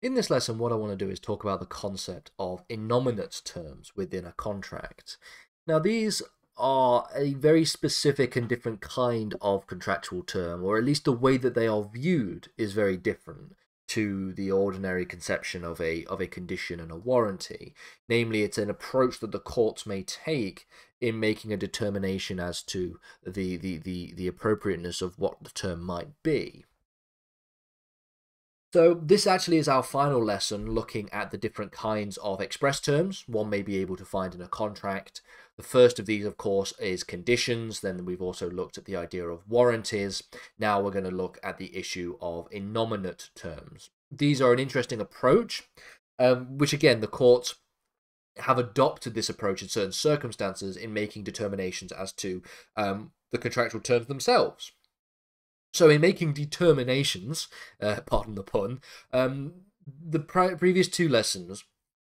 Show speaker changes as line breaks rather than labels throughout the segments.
In this lesson, what I want to do is talk about the concept of innominate terms within a contract. Now, these are a very specific and different kind of contractual term, or at least the way that they are viewed is very different to the ordinary conception of a condition and a warranty. Namely, it's an approach that the courts may take in making a determination as to the appropriateness of what the term might be. So this actually is our final lesson looking at the different kinds of express terms one may be able to find in a contract. The first of these, of course, is conditions. Then we've also looked at the idea of warranties. Now we're going to look at the issue of innominate terms. These are an interesting approach, which again, the courts have adopted this approach in certain circumstances in making determinations as to the contractual terms themselves. So in making determinations, pardon the pun, the previous two lessons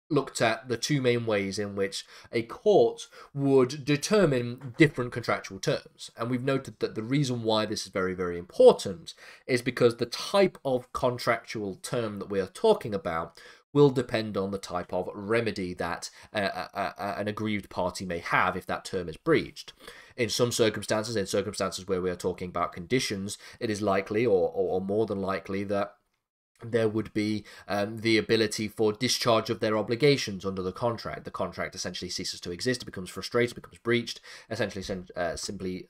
looked at the two main ways in which a court would determine different contractual terms. And we've noted that the reason why this is very, very important is because the type of contractual term that we are talking about will depend on the type of remedy that an aggrieved party may have if that term is breached. In some circumstances, where we are talking about conditions, it is likely or more than likely that there would be the ability for discharge of their obligations under the contract. The contract essentially ceases to exist, it becomes frustrated, becomes breached, essentially simply,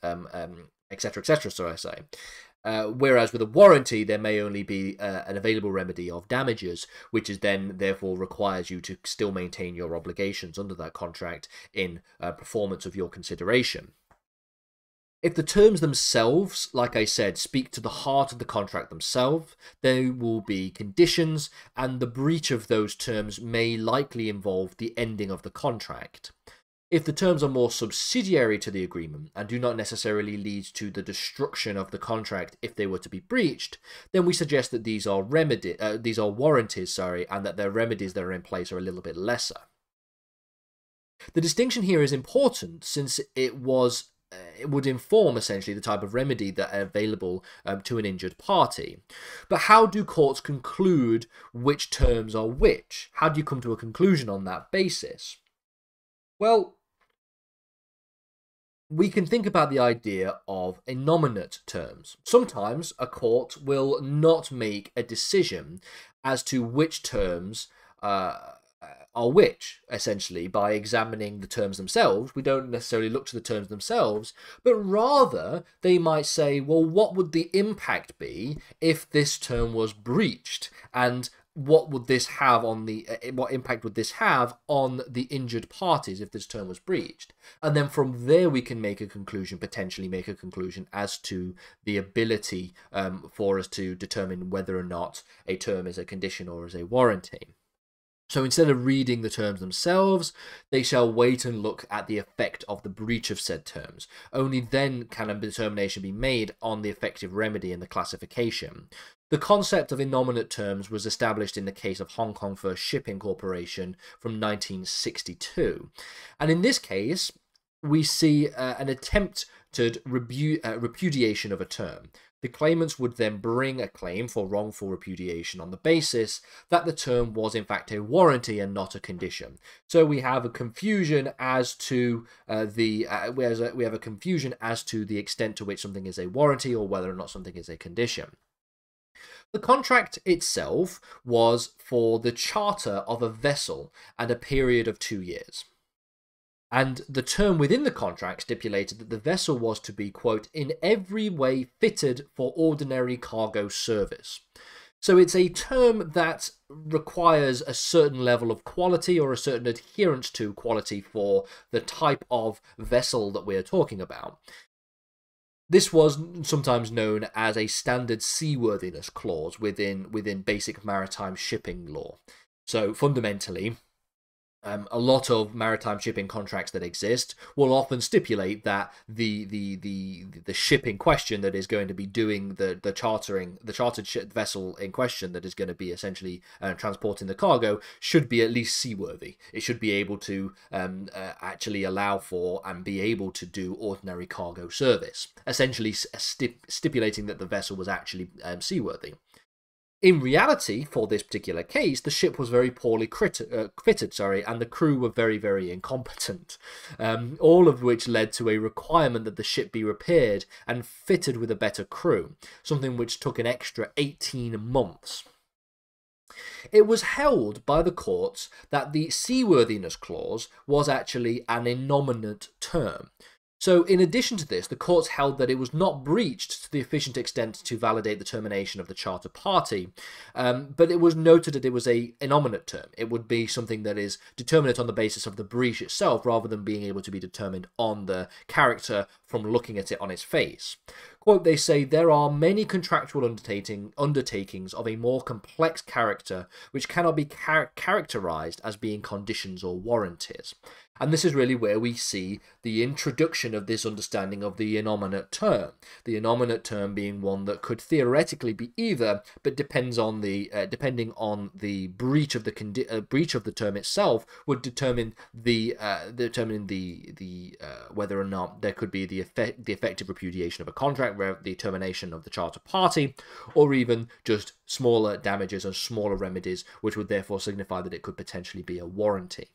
etc., etc., so I say. Whereas with a warranty, there may only be an available remedy of damages, which is then therefore requires you to still maintain your obligations under that contract in performance of your consideration. If the terms themselves, like I said, speak to the heart of the contract themselves, there will be conditions, and the breach of those terms may likely involve the ending of the contract. If the terms are more subsidiary to the agreement and do not necessarily lead to the destruction of the contract if they were to be breached, then we suggest that these are warranties, and that their remedies that are in place are a little bit lesser. The distinction here is important since it would inform essentially the type of remedy that are available to an injured party. But how do courts conclude which terms are which? How do you come to a conclusion on that basis? Well, we can think about the idea of innominate terms. Sometimes a court will not make a decision as to which terms are which, essentially, by examining the terms themselves. We don't necessarily look to the terms themselves, but rather they might say, well, what would the impact be if this term was breached? And what would this have on what impact would this have on the injured parties if this term was breached? And then from there we can make a conclusion, potentially make a conclusion as to the ability for us to determine whether or not a term is a condition or is a warranty. So instead of reading the terms themselves, they shall wait and look at the effect of the breach of said terms. Only then can a determination be made on the effective remedy and the classification. The concept of innominate terms was established in the case of Hong Kong First Shipping Corporation from 1962. And in this case, we see an attempted repudiation of a term. The claimants would then bring a claim for wrongful repudiation on the basis that the term was in fact a warranty and not a condition. So we have a confusion as to the extent to which something is a warranty or whether or not something is a condition. The contract itself was for the charter of a vessel and a period of 2 years. And the term within the contract stipulated that the vessel was to be, quote, in every way fitted for ordinary cargo service. So it's a term that requires a certain level of quality or a certain adherence to quality for the type of vessel that we're talking about. This was sometimes known as a standard seaworthiness clause within basic maritime shipping law. So fundamentally, a lot of maritime shipping contracts that exist will often stipulate that the ship in question that is going to be doing the chartered vessel in question that is going to be essentially transporting the cargo should be at least seaworthy. It should be able to actually allow for and be able to do ordinary cargo service, essentially stipulating that the vessel was actually seaworthy. In reality, for this particular case, the ship was very poorly fitted, and the crew were very, very incompetent, all of which led to a requirement that the ship be repaired and fitted with a better crew, something which took an extra 18 months. It was held by the courts that the seaworthiness clause was actually an innominate term. So in addition to this, the courts held that it was not breached to the efficient extent to validate the termination of the charter party, but it was noted that it was an innominate term. It would be something that is determinate on the basis of the breach itself rather than being able to be determined on the character from looking at it on its face. Quote, they say, there are many contractual undertakings of a more complex character which cannot be characterized as being conditions or warranties. And this is really where we see the introduction of this understanding of the innominate term. The innominate term being one that could theoretically be either, but depending on the breach of the term itself would determine whether or not there could be the effective repudiation of a contract, the termination of the charter party, or even just smaller damages and smaller remedies, which would therefore signify that it could potentially be a warranty.